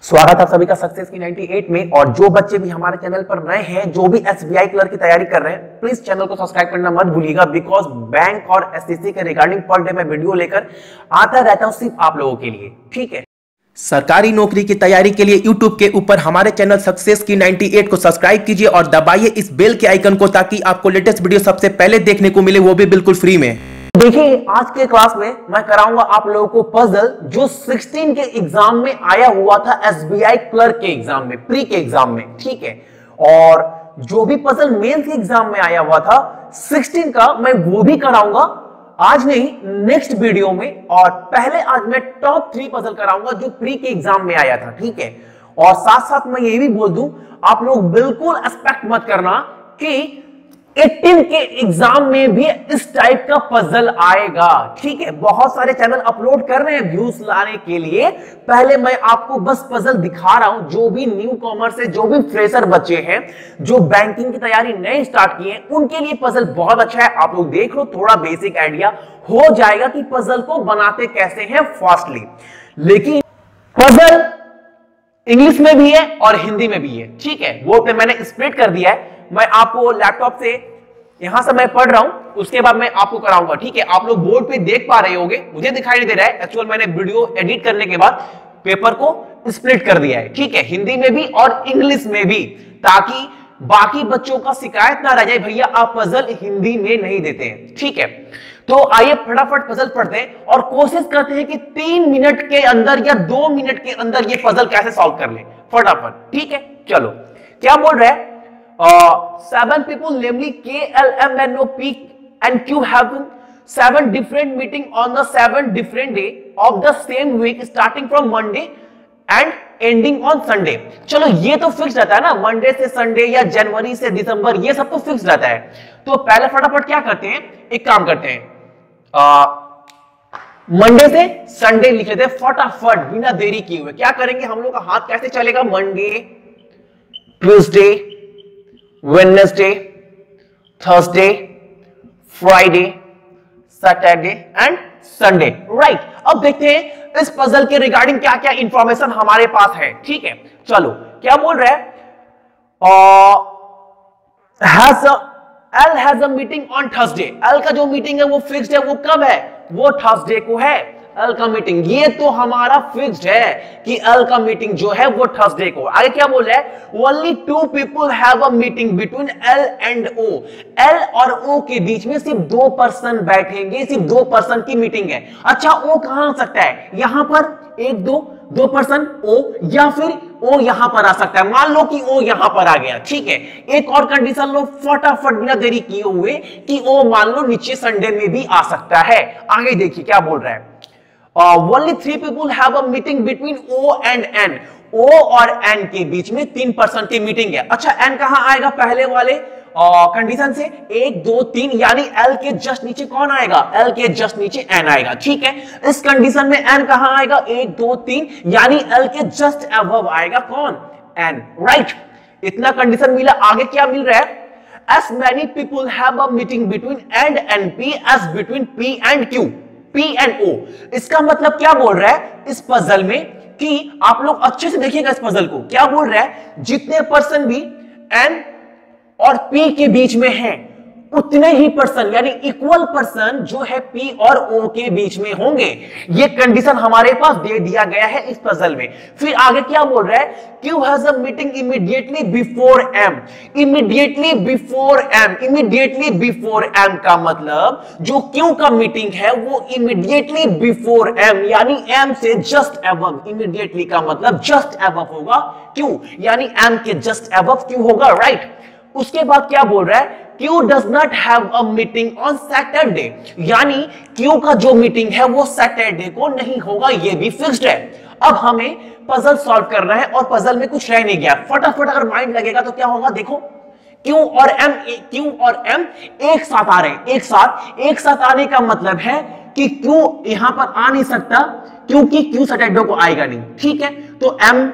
स्वागत है सभी का सक्सेस की 98 में। और जो बच्चे भी हमारे चैनल पर नए हैं, जो भी एसबीआई क्लर्क की तैयारी कर रहे हैं, प्लीज चैनल को सब्सक्राइब करना मत भूलिएगा, बिकॉज बैंक और एसएससी के रिगार्डिंग पर डे मैं वीडियो लेकर आता रहता हूं सिर्फ आप लोगों के लिए। ठीक है, सरकारी नौकरी की तैयारी के लिए YouTube के ऊपर हमारे चैनल सक्सेस की 98 को सब्सक्राइब कीजिए और दबाइए इस बेल के आइकन को, ताकि आपको लेटेस्ट वीडियो सबसे पहले देखने को मिले, वो भी बिल्कुल फ्री में। देखिए आज के क्लास में मैं कराऊंगा आप लोगों को पजल जो 16 के एग्जाम में आया हुआ था, एसबीआई क्लर्क के एग्जाम में, प्री के एग्जाम में। ठीक है, और जो भी पजल मेंस के एग्जाम में आया हुआ था 16 का, मैं वो भी कराऊंगा आज नहीं, नेक्स्ट वीडियो में। और पहले आज मैं टॉप 3 पजल कराऊंगा जो प्री के एग्जाम में आया था। ठीक है, और साथ साथ मैं ये भी बोल दूं, आप लोग बिल्कुल एक्सपेक्ट मत करना कि 18 के एग्जाम में भी इस टाइप का पजल आएगा। ठीक है, बहुत सारे चैनल अपलोड कर रहे हैं व्यूज लाने के लिए। पहले मैं आपको बस पजल दिखा रहा हूं, जो भी न्यू कॉमर्स है, जो भी फ्रेशर बच्चे हैं, जो बैंकिंग की तैयारी नए स्टार्ट किए हैं, उनके लिए पजल बहुत अच्छा है। आप लोग देख लो, थोड़ा बेसिक आइडिया हो जाएगा कि पजल को बनाते कैसे हैं फास्टली। लेकिन पजल इंग्लिश में भी है और हिंदी में भी है। ठीक है, वो पे मैंने स्प्लिट कर दिया है। मैं आपको लैपटॉप से यहां से मैं पढ़ रहा हूं, उसके बाद मैं आपको कराऊंगा। ठीक है, आप लोग बोर्ड पे देख पा रहे होंगे, मुझे दिखाई नहीं दे रहा है। एक्चुअल मैंने वीडियो एडिट करने के बाद पेपर को स्प्लिट कर दिया है। ठीक है, हिंदी में भी और इंग्लिश में भी, ताकि बाकी बच्चों का शिकायत ना रह जाए, भैया आप पजल हिंदी में नहीं देते हैं। ठीक है, तो आइए फटाफट पजल पढ़ते हैं और कोशिश करते हैं कि 3 मिनट के अंदर या 2 मिनट के अंदर ये पजल कैसे सॉल्व कर ले फटाफट। ठीक है, चलो क्या बोल रहे हैं? 7 people, namely K, L, M, N, O, P and Q, have 7 different meeting on the 7 different day of the same week, starting from Monday and ending on Sunday। चलो ये तो फिक्स रहता है ना, मंडे से संडे या जनवरी से दिसंबर, ये सब तो फिक्स रहता है। तो पहले फटाफट क्या करते हैं, एक काम करते हैं, मंडे से संडे लिख लेते हैं फटाफट बिना देरी किए हुए। क्या करेंगे हम लोग का हाथ कैसे चलेगा? Monday, Tuesday, Wednesday, Thursday, Friday, Saturday and Sunday. Right, अब देखते हैं इस पजल के रिगार्डिंग क्या क्या इंफॉर्मेशन हमारे पास है। ठीक है, चलो क्या बोल रहे हैं? L has a meeting on Thursday। L का जो मीटिंग है वो फिक्स्ड है, वो कब है? वो थर्सडे को है L का मीटिंग। ये तो हमारा फिक्स्ड है कि L का मीटिंग जो है वो थर्सडे को। आगे क्या बोल रहा है? Only 2 people have a meeting between L and O। L और O के बीच में सिर्फ 2 पर्सन बैठेंगे, सिर्फ 2 पर्सन की मीटिंग है। अच्छा, O कहां आ सकता है? यहां पर 1 2 पर्सन O, या फिर O यहां पर आ सकता है। मान लो कि O यहां पर आ गया। ठीक है, एक और कंडीशन लो फटाफट बिना देरी किए हुए कि O मान लो नीचे संडे में भी आ सकता है। आगे देखिए क्या बोल रहा है? Only 3 people have a meeting between O and N। O और N के बीच में 3 पर्सन की मीटिंग है। अच्छा, N कहां आएगा? पहले वाले कंडीशन से 1 2 3, यानी L के जस्ट नीचे कौन आएगा? L के जस्ट नीचे N आएगा। ठीक है, इस कंडीशन में N कहां आएगा? 1 2 3, यानी L के जस्ट अबव आएगा कौन? N। राइट, इतना कंडीशन मिला। आगे क्या मिल रहा है? As many people have a meeting between N and P as between P and Q, P and O। इसका मतलब क्या बोल रहा है इस पजल में, कि आप लोग अच्छे से देखिएगा इस पजल को। क्या बोल रहा है? जितने पर्सन भी N और P के बीच में हैं, उतने ही पर्सन यानी इक्वल पर्सन जो है P और O के बीच में होंगे। ये कंडीशन हमारे पास दे दिया गया है इस पजल में। फिर आगे क्या बोल रहा है? Q has a meeting immediately before M। immediately before M, immediately before M का मतलब जो Q का मीटिंग है वो immediately before M, यानी M से just above। immediately का मतलब just above होगा Q, यानी M के just above Q होगा। राइट, उसके बाद क्या बोल रहा है? Q does not have a meeting on Saturday, यानी Q का जो मीटिंग है वो सैटरडे को नहीं होगा, ये भी फिक्स्ड है। अब हमें पजल सॉल्व करना है और पजल में कुछ रह नहीं गया। फटाफट अगर माइंड लगेगा तो क्या होगा? देखो, Q और M एक साथ आ रहे हैं। एक साथ आने का मतलब है कि Q यहां पर आ नहीं सकता, क्योंकि Q सैटरडे को आएगा नहीं। ठीक है, तो M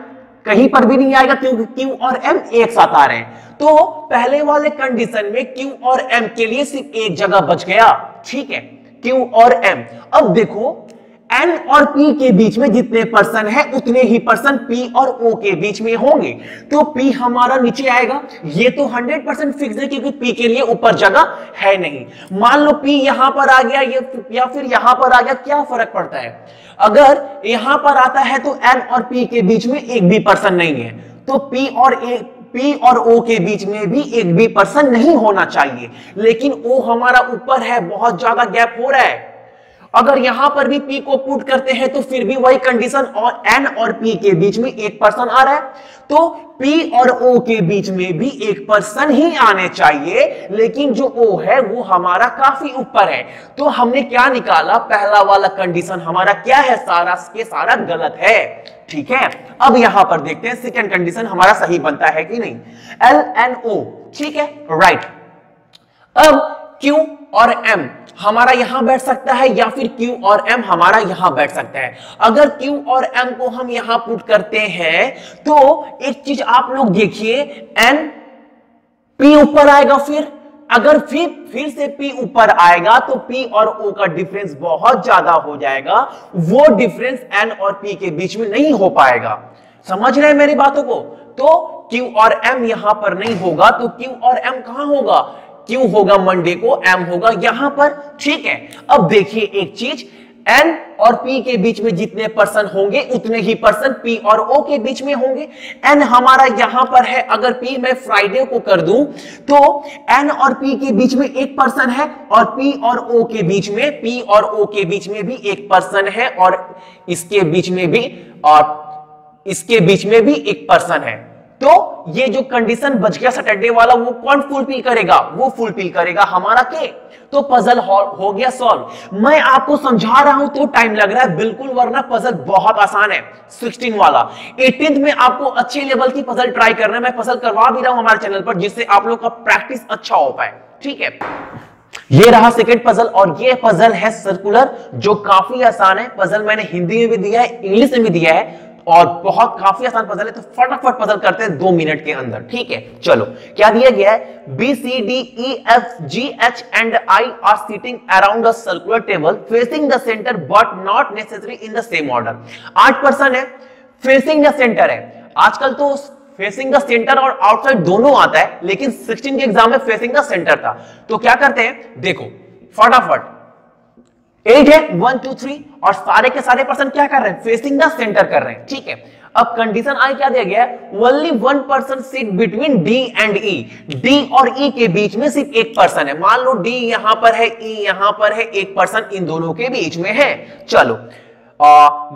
कहीं पर भी नहीं आएगा क्योंकि Q और M एक साथ आ रहे हैं। तो पहले वाले कंडीशन में Q और M के लिए सिर्फ एक जगह बच गया। ठीक है, Q और M। अब देखो N और P के बीच में जितने पर्सन है उतने ही पर्सन P और O के बीच में होंगे। तो P हमारा नीचे आएगा, ये तो 100% फिक्स है क्योंकि P के लिए ऊपर जगह है नहीं। मान लो P यहां पर आ गया या फिर यहां पर आ गया, क्या फर्क पड़ता है? अगर यहां पर आता है तो N और P के बीच में एक भी पर्सन नहीं है, तो P और O के बीच में भी एक भी पर्सन नहीं होना चाहिए। लेकिन O हमारा ऊपर है, बहुत ज्यादा गैप हो रहा है। अगर यहां पर भी P को पुट करते हैं तो फिर भी वही कंडीशन, और N और P के बीच में एक पर्सन आ रहा है, तो P और O के बीच में भी एक पर्सन ही आने चाहिए। लेकिन जो O है वो हमारा काफी ऊपर है। तो हमने क्या निकाला? पहला वाला कंडीशन हमारा क्या है? सारा के सारा गलत है। ठीक है, अब यहां पर देखते हैं सेकंड कंडीशन हमारा सही बनता है कि नहीं। LNO, ठीक है, राइट। अब Q और M हमारा यहां बैठ सकता है या फिर Q और M हमारा यहां बैठ सकता है। अगर Q और M को हम यहां पुट करते हैं तो एक चीज आप लोग देखिए, N P ऊपर आएगा, फिर अगर फिर से P ऊपर आएगा तो P और O का डिफरेंस बहुत ज्यादा हो जाएगा। वो डिफरेंस N और P के बीच में नहीं हो पाएगा। समझ रहे हैं मेरी बातों को? तो Q और M यहां पर नहीं होगा, तो Q और M कहां होगा? Q होगा मंडे को, M होगा यहां पर। ठीक है, अब देखिए एक चीज, N और P के बीच में जितने पर्सन होंगे उतने ही पर्सन P और O के बीच में होंगे। N हमारा यहां पर है, अगर P मैं फ्राइडे को कर दूं तो N और P के बीच में एक पर्सन है, और P और O के बीच में, P और O के बीच में भी एक पर्सन है, और इसके बीच में भी, और इसके बीच में भी एक पर्सन है। तो ये जो कंडीशन बच गया सैटरडे वाला, वो कौन फुलफिल करेगा? वो फुलफिल करेगा हमारा के। तो पजल हो गया सॉल्व। मैं आपको समझा रहा हूं तो टाइम लग रहा है बिल्कुल, वरना पजल बहुत आसान है। 16 वाला 18th में आपको अच्छे लेवल की पजल ट्राई करना है। मैं पजल करवा भी रहा हूं हमारे चैनल पर, जिससे आप लोग का प्रैक्टिस अच्छा हो पाए। ठीक है, ये रहा सेकंड पजल, और ये पजल है सर्कुलर, जो काफी आसान है। पजल मैंने हिंदी में भी दिया है, इंग्लिश में भी दिया है, और बहुत काफी आसान पजल है। तो फटाफट पजल करते हैं 2 मिनट के अंदर। ठीक है, चलो क्या दिया गया है? B, C, D, E, F, G, H and I are sitting around a circular table facing the center but not necessarily in the same order। 8 person है, फेसिंग द सेंटर है। आजकल तो फेसिंग द सेंटर और outside दोनों आता है, लेकिन 16 के एग्जाम में फेसिंग द सेंटर था। तो क्या करते हैं, देखो फटाफट 8 है, 1 2 3, और सारे के सारे पर्सन क्या कर रहे हैं? फेसिंग द सेंटर कर रहे हैं। ठीक है, अब कंडीशन आई क्या दिया गया है? Only one person sit between D and E। D और E के बीच में सिर्फ एक पर्सन है। मान लो D यहां पर है, E यहां पर है, एक पर्सन इन दोनों के बीच में है। चलो,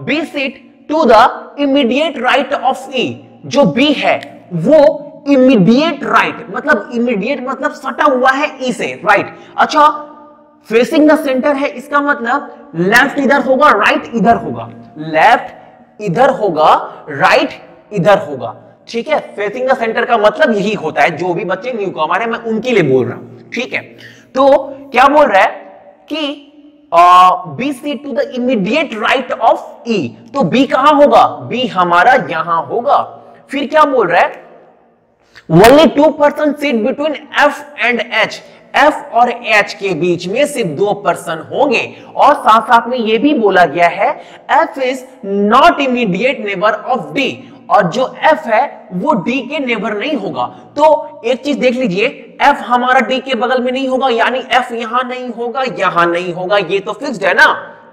B sit to the immediate right of E। जो B है वो इमीडिएट राइट, मतलब इमीडिएट मतलब सटा हुआ है E से, राइट। अच्छा, फेसिंग द सेंटर है, इसका मतलब लेफ्ट इधर होगा, राइट इधर होगा। लेफ्ट इधर होगा, राइट इधर होगा। ठीक है, फेसिंग द सेंटर का मतलब यही होता है। जो भी बच्चे न्यू कमर है मैं उनके लिए बोल रहा हूं। ठीक है, तो क्या बोल रहा है कि B seat to the immediate right of E। तो B कहां होगा? B हमारा यहां होगा। फिर क्या बोल रहा है? Only 2 person sit between F and H। F और H के बीच में सिर्फ 2 पर्सन होंगे, और साथ साथ में यह भी बोला गया है F is not immediate neighbour of D, और जो F है वो D के नेबर नहीं होगा। तो एक चीज देख लीजिए, F हमारा D के बगल में नहीं होगा, यानी F यहां नहीं होगा, यहां नहीं होगा, ये तो फिक्स्ड है ना।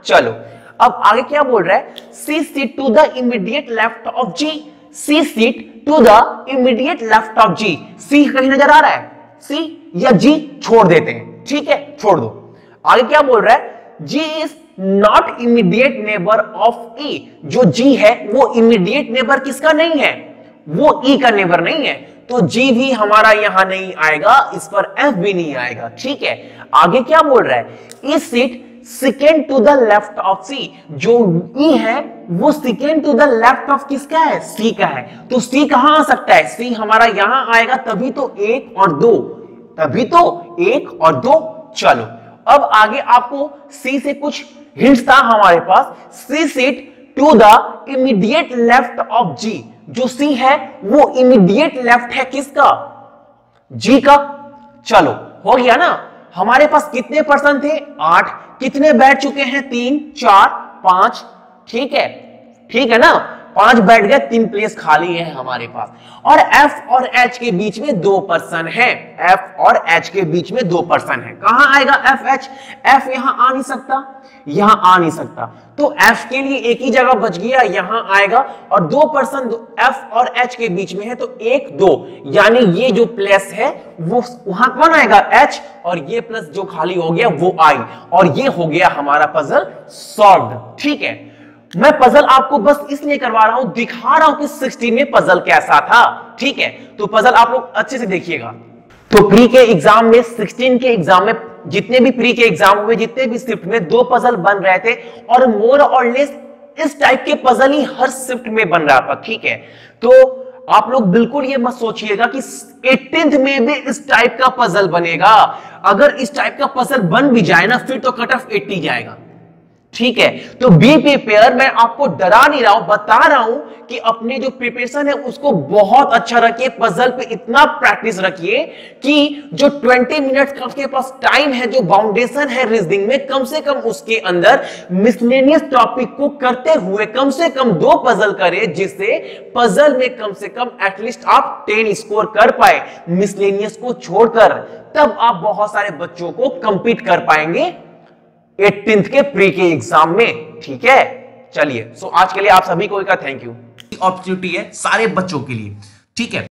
चलो, अब आगे क्या बोल रहा है? C sit to the immediate left of G। C sit to the immediate left of G। C कहीं नजर आ रहा है? C या G छोड़ देते हैं। ठीक है, छोड़ दो। आगे क्या बोल रहा है? G is not immediate neighbor of E। जो G है वो immediate neighbor किसका नहीं है? वो E का नेबर नहीं है। तो G भी हमारा यहां नहीं आएगा, इस पर F भी नहीं आएगा। ठीक है, आगे क्या बोल रहा है? E sit second to the left of C। जो E है वो second to the left of किसका है? C का है। तो C कहां आ सकता है? C हमारा यहां आएगा, तभी तो 1 और 2, तभी तो 1 और 2। चलो, अब आगे आपको C से कुछ हिंट्स था हमारे पास। C sit to the immediate left of G। जो C है वो इमीडिएट लेफ्ट है किसका? G का। चलो, हो गया ना। हमारे पास कितने पर्सन थे? 8। कितने बैठ चुके हैं? 3 4 5, ठीक है ना, 5 बैठ गए, 3 प्लेस खाली है हमारे पास। और F और H के बीच में 2 पर्सन है, F और H के बीच में 2 पर्सन है। कहां आएगा F H? F यहां आ नहीं सकता, यहां आ नहीं सकता, तो F के लिए एक ही जगह बच गया, यहां आएगा। और 2 पर्सन F और H के बीच में है, तो 1 2, यानी ये जो प्लेस है वो वहां कौन आएगा? H, और ये प्लस जो खाली हो गया वो I, और ये हो गया हमारा पजल सॉल्व्ड। ठीक है, मैं पजल आपको बस इसलिए करवा रहा हूं, दिखा रहा हूं कि 16 में पजल कैसा था। ठीक है, तो पजल आप लोग अच्छे से देखिएगा। तो प्री के एग्जाम में, 16 के एग्जाम में, जितने भी प्री के एग्जाम हुए, जितने भी शिफ्ट में 2 पजल बन रहे थे, और मोर और लेस इस टाइप के पजल ही हर शिफ्ट में बन रहा था। ठीक है, तो आप लोग बिल्कुल ये मत सोचिएगा कि 18th में भी इस टाइप का पजल बनेगा। अगर इस टाइप का पजल बन भी जाए ना, फिर तो कट ऑफ 80 जाएगा। ठीक है, तो बी प्रिपेयर, मैं आपको डरा नहीं रहा हूं, बता रहा हूं कि अपने जो प्रिपरेशन है उसको बहुत अच्छा रखिए, पजल पे इतना प्रैक्टिस रखिए कि जो 20 मिनट आपके पास टाइम है, जो बाउंडेशन है रीजनिंग में, कम से कम उसके अंदर मिसलेनियस टॉपिक को करते हुए कम से कम 2 पजल करें, जिससे पजल में कम से कम एटलीस्ट आप 10 स्कोर कर पाए मिसलेनियस को छोड़कर। तब आप बहुत सारे बच्चों को कंपीट कर पाएंगे 18th के प्री के एग्जाम में। ठीक है, चलिए, सो आज के लिए आप सभी को का थैंक यू। अपॉर्चुनिटी है सारे बच्चों के लिए। ठीक है।